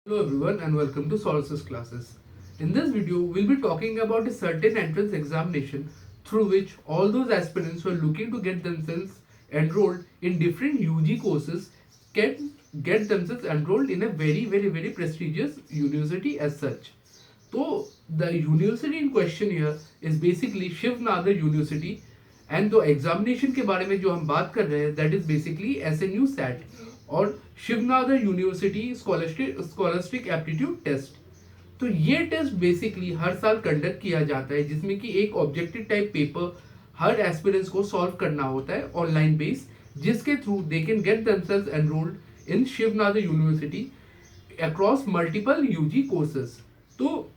Hello everyone and welcome to Solsys classes. In this video, we'll be talking about a certain entrance examination through which all those aspirants who are looking to get themselves enrolled in different UG courses can get themselves enrolled in a very prestigious university as such. So the university in question here is basically Shiv Nadar University and तो examination के बारे में जो हम बात कर रहे हैं that is basically SNU SAT और Shiv Nadar university scholastic aptitude test. तो ये टेस्ट बेसिकली हर साल कंडक्ट किया जाता है जिसमें कि एक ऑब्जेक्टिव टाइप पेपर हर एस्पिरेंट्स को सॉल्व करना होता है ऑनलाइन बेस, जिसके through they can get themselves enrolled in Shiv Nadar university across multiple UG courses. तो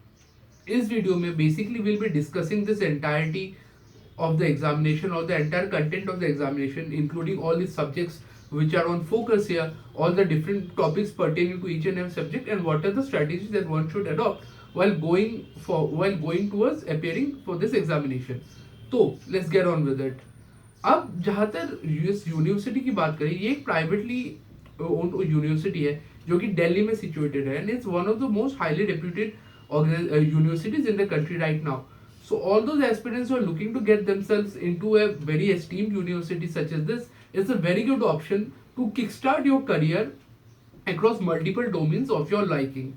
इस वीडियो में basically will be discussing this entirety of the examination or the entire content of the examination, including all the subjects which are on focus here, all the different topics pertaining to each and every subject, and what are the strategies that one should adopt while going towards appearing for this examination. तो let's get on with it. अब जहाँ तक इस university की बात करें, ये एक प्राइवेटली ओन्ड यूनिवर्सिटी है जो कि दिल्ली में सिचुएटेड है and it's one of the most highly reputed universities in the country right now. So all those aspirants who are looking to get themselves into a very esteemed university such as this is a very good option to kickstart your career across multiple domains of your liking.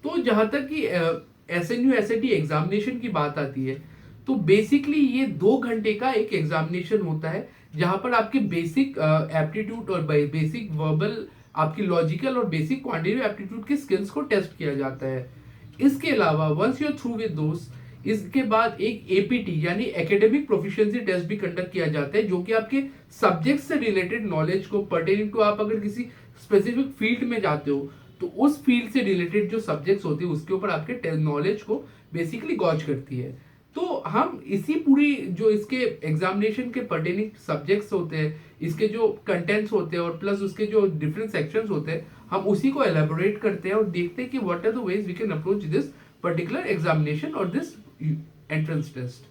तो जहाँ तक कि SNU SAT examination की बात आती है तो basically ये 2 घंटे का एक एग्जामिनेशन होता है जहाँ पर आपके बेसिक एप्टीट्यूड और बेसिक वर्बल, आपकी लॉजिकल और बेसिक क्वांटिटेटिव एप्टीट्यूड के स्किल्स को टेस्ट किया जाता है. इसके अलावा once you are through with those, इसके बाद एक APT यानी एकेडमिक प्रोफिशिएंसी टेस्ट भी कंडक्ट किया जाता है जो कि आपके सब्जेक्ट से रिलेटेड नॉलेज को पर्टेनिंग टू, आप अगर किसी स्पेसिफिक फील्ड में जाते हो तो उस फील्ड से रिलेटेड जो सब्जेक्ट्स होते हैं उसके ऊपर आपके नॉलेज को बेसिकली गॉज करती है. तो हम इसी पूरी जो इसके एग्जामिनेशन के पर्टेनिंग सब्जेक्ट्स होते हैं, इसके जो कंटेंट्स होते हैं और प्लस उसके जो डिफरेंट सेक्शंस होते हैं, हम उसी को एलेबोरेट करते हैं और देखते हैं कि what are the ways we can approach this particular examination और दिस एंट्रेंस टेस्ट.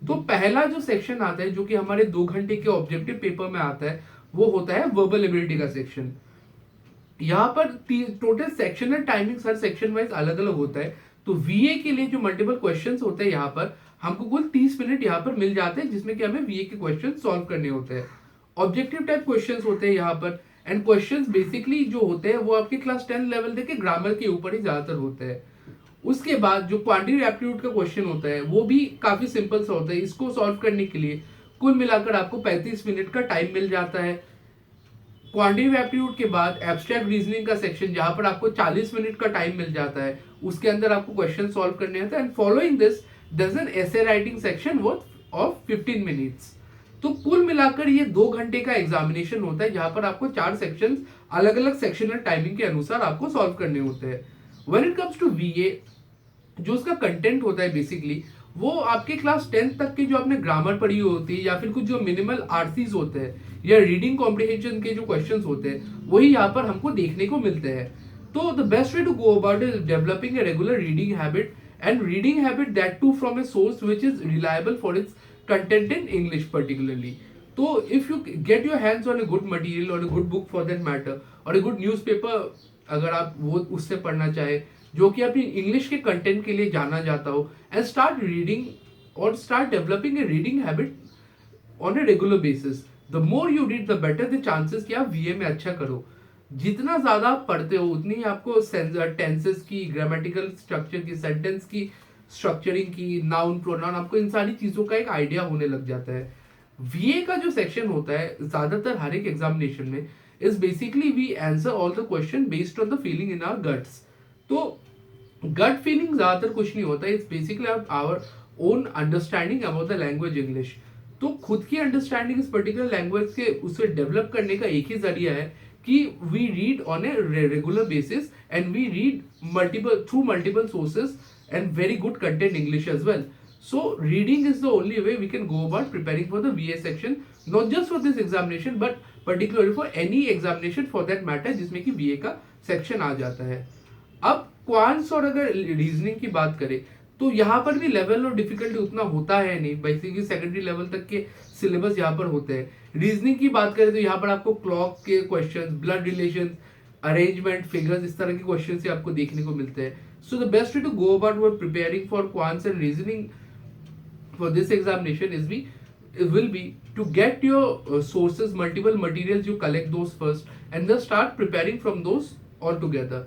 तो पहला जो सेक्शन आता है जो कि हमारे 2 घंटे के ऑब्जेक्टिव पेपर में आता है वो होता है वर्बल एबिलिटी का सेक्शन. यहाँ पर टोटल सेक्शनल टाइमिंग हर सेक्शन वाइज अलग अलग होता है. तो VA के लिए जो मल्टीपल क्वेश्चंस होते हैं यहाँ पर हमको कुल 30 मिनट यहाँ पर मिल जाते हैं जिसमें कि हमें VA के क्वेश्चन सॉल्व करने होते हैं. ऑब्जेक्टिव टाइप क्वेश्चंस होते हैं यहाँ पर एंड क्वेश्चंस बेसिकली जो होते हैं वो आपके क्लास 10 लेवल तक के ग्रामर के ऊपर ही ज्यादातर होते हैं. उसके बाद जो क्वांटिटेटिव एप्टीट्यूड का क्वेश्चन होता है वो भी काफी सिंपल सा होता है. इसको सॉल्व करने के लिए कुल मिलाकर आपको 35 मिनट का टाइम मिल जाता है. क्वांटिटेटिव एप्टीट्यूड के बाद एब्स्ट्रैक्ट रीजनिंग का सेक्शन जहां पर आपको 40 मिनट का टाइम मिल जाता है, उसके अंदर आपको क्वेश्चन सॉल्व करने होते हैं and following this there is an essay writing section worth of 15 minutes. तो कुल मिलाकर ये 2 घंटे का एग्जामिनेशन होता है जहां पर आपको 4 सेक्शंस अलग अलग सेक्शनल टाइमिंग के अनुसार आपको सॉल्व करने होते हैं. When it comes to VA, जो उसका कंटेंट होता है बेसिकली वो आपके क्लास 10 तक के जो आपने ग्रामर पढ़ी होती है या फिर कुछ जो मिनिमल RCs होते हैं या रीडिंग कॉम्प्रिहेंशन के जो क्वेश्चंस होते हैं वही यहाँ पर हमको देखने को मिलते हैं. तो the best way to go about is developing a regular reading habit and reading habit that too from a source which is reliable for its content in English particularly. तो if you get your hands on a good material और a good book for that matter और a good newspaper अगर आप वो उससे पढ़ना चाहे जो कि अपनी इंग्लिश के कंटेंट के लिए जाना जाता हो एंड स्टार्ट रीडिंग और start developing a reading habit on a regular basis, the more you read the better the chances कि आप VA में अच्छा करो. जितना ज्यादा आप पढ़ते हो उतनी ही आपको टेंसेस की, ग्रामेटिकल स्ट्रक्चर की, सेंटेंस की स्ट्रक्चरिंग की, नाउन प्रोनाउन, आपको इन सारी चीजों का एक आइडिया होने लग जाता है. VA का जो सेक्शन होता है ज्यादातर हर एक एग्जामिनेशन में is basically we answer all the question based on the feeling in our guts. तो गट फीलिंग ज्यादातर कुछ नहीं होता, it's basically our own understanding about the language English. तो खुद की अंडरस्टैंडिंग इस पर्टिकुलर लैंग्वेज के उसे डेवलप करने का एक ही जरिया है कि we read on a regular basis and we read multiple sources and very good content English as well. So reading is the only way we can go about preparing for the VA section, not just for this examination but particularly for any examination for that matter जिसमें कि VA का section आ जाता है. अब quants और अगर reasoning की बात करें तो यहाँ पर भी लेवल और डिफिकल्टी उतना होता है नहीं, बेसिकली सेकेंडरी लेवल तक के सिलेबस यहाँ पर होते हैं. रीजनिंग की बात करें तो यहाँ पर आपको क्लॉक के question, blood relation, arrangement, figures, इस तरह के क्वेश्चन ही आपको देखने को मिलते हैं. So the best way to go about were preparing for quants and reasoning for this examination is will be to get your sources, multiple materials, you collect those first and then start preparing from those all together.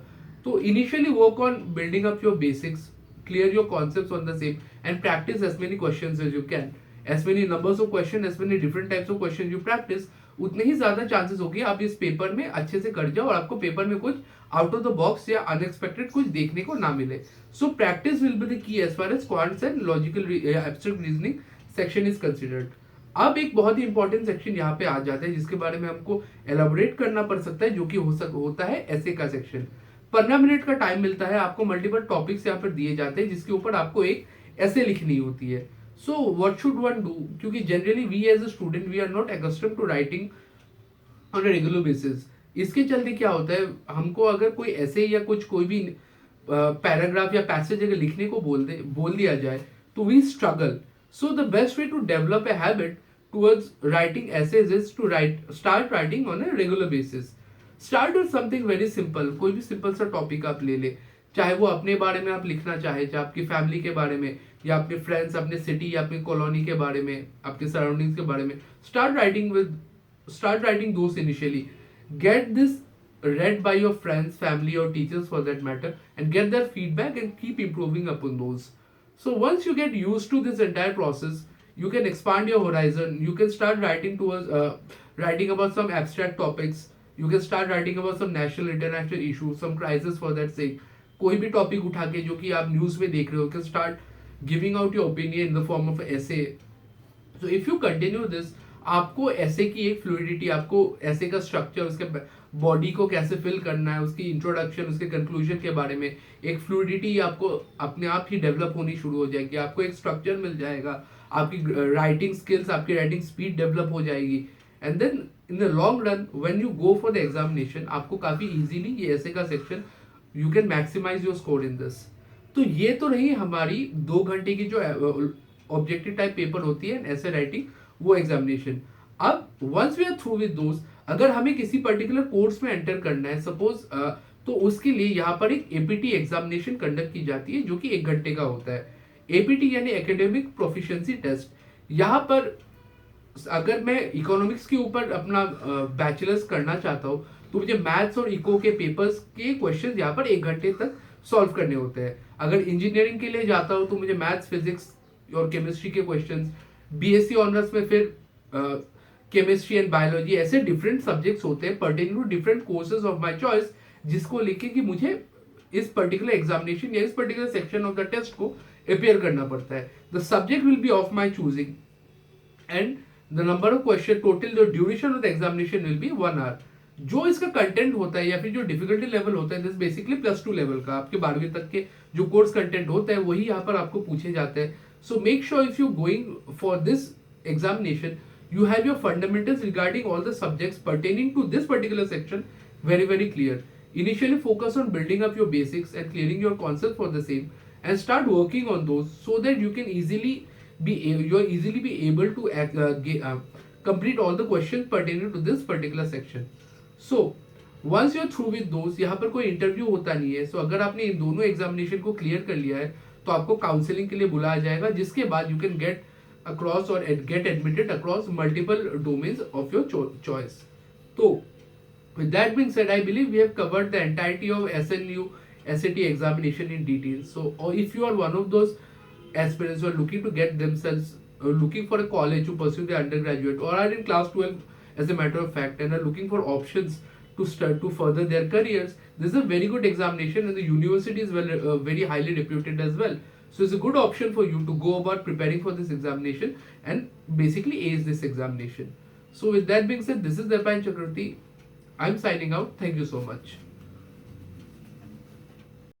So initially work on building up your basics, clear your concepts on the same and practice as many questions as you can. As many numbers of questions, as many different types of questions you practice, उतने ही ज्यादा chances होगी आप इस paper में अच्छे से कर जाओ और आपको पेपर में कुछ आउट ऑफ द बॉक्स या अनएक्सपेक्टेड कुछ देखने को ना मिले. So practice will be the key as far as quants and logical abstract reasoning section is considered. अब एक बहुत ही इंपॉर्टेंट सेक्शन यहाँ पे आ जाता है जिसके बारे में हमको एलाबोरेट करना पड़ सकता है, जो कि होता है ऐसे का सेक्शन. 15 मिनट का टाइम मिलता है आपको, मल्टीपल टॉपिक्स यहाँ पर दिए जाते हैं जिसके ऊपर आपको एक ऐसे लिखनी होती है. So what should one do, क्योंकि generally we as a student we are not accustomed to writing on a regular basis. इसके चलते क्या होता है, हमको अगर कोई ऐसे या कोई भी पैराग्राफ या पैसेज अगर लिखने को बोल दिया जाए तो we struggle. So the best way to develop a habit towards writing essays is to start writing on a regular basis. Start with something very simple. कोई भी सिंपल सा टॉपिक आप ले ले, चाहे वो अपने बारे में आप लिखना चाहे, चाहे आपकी फैमिली के बारे में या अपने फ्रेंड्स, अपने सिटी या अपनी कॉलोनी के बारे में, आपके सराउंडिंग्स के बारे में. Start writing those initially. Get this read by your friends, family or teachers for that matter and get their feedback and keep improving upon those. So once you get used to this entire process, you can expand your horizon. You can start writing about some abstract topics. You can start writing about some national, international issues, some crisis for that sake. कोई भी topic उठा के जो कि आप news में देख रहे हो, can start giving out your opinion in the form of essay. So if you continue this, आपको ऐसे की एक फ्लूइडिटी, आपको ऐसे का स्ट्रक्चर, उसके बॉडी को कैसे फिल करना है, उसकी इंट्रोडक्शन, उसके कंक्लूजन के बारे में एक फ्लूइडिटी आपको अपने आप ही डेवलप होनी शुरू हो जाएगी. आपको एक स्ट्रक्चर मिल जाएगा, आपकी राइटिंग स्किल्स, आपकी राइटिंग स्पीड डेवलप हो जाएगी. And then in the long run when you go for the examination, आपको काफी इजीली ये ऐसे का section you can maximize your score in this. तो ये तो रही हमारी 2 घंटे की जो ऑब्जेक्टिव टाइप पेपर होती है ऐसे राइटिंग, वो एग्जामिनेशन. अब once we are through with those, अगर हमें किसी पर्टिकुलर कोर्स में एंटर करना है सपोज, तो उसके लिए यहाँ पर एक एपीटी एग्जामिनेशन कंडक्ट की जाती है जो कि 1 घंटे का होता है. एपीटी यानी एकेडमिक प्रोफिशिएंसी टेस्ट. यहाँ पर अगर मैं इकोनॉमिक्स के ऊपर अपना बैचलर्स करना चाहता हूँ तो मुझे मैथ्स और इको के पेपर्स के क्वेश्चन यहाँ पर 1 घंटे तक सॉल्व करने होते हैं. अगर इंजीनियरिंग के लिए जाता हूँ तो मुझे मैथ्स, फिजिक्स और केमिस्ट्री के क्वेश्चंस, बीएससी ऑनर्स में फिर केमिस्ट्री एंड बायोलॉजी, ऐसे डिफरेंट सब्जेक्ट्स होते हैं pertaining to different courses of my choice, जिसको लेके कि मुझे इस पर्टिकुलर एग्जामिनेशन या इस particular section of the test को अपेयर करना पड़ता है. The subject will be of my choosing and the number of question, total the duration of the examination will be 1 our. जो इसका कंटेंट होता है या फिर जो डिफिकल्टी लेवल होता है, दिस बेसिकली +2 लेवल का, आपके 12वीं तक के जो कोर्स कंटेंट होता है वही यहाँ पर आपको पूछे जाते हैं. So make sure if you going for this examination you have your fundamentals regarding all the subjects pertaining to this particular section very clear. Initially focus on building up your basics and clearing your concepts for the same and start working on those so that you can easily be able to complete all the questions pertaining to this particular section. So once you're through with those, यहाँ पर कोई interview होता नहीं है. So अगर आपने इन दोनों examination को क्लियर कर लिया है तो आपको काउंसलिंग के लिए बुलाया जाएगा, जिसके बाद you can get across or get admitted across multiple domains of your choice. So with that being said, I believe we have covered the entirety of SNU SAT examination in detail. So or if you are one of those aspirants who are looking to get themselves looking for a college to pursue their undergraduate, or are in class 12 as a matter of fact and are looking for options to start to further their careers, this is a very good examination and the university is very highly reputed as well. So it's a good option for you to go about preparing for this examination and basically ace this examination. So with that being said, this is Darpan Chakravarti. I'm signing out. Thank you so much.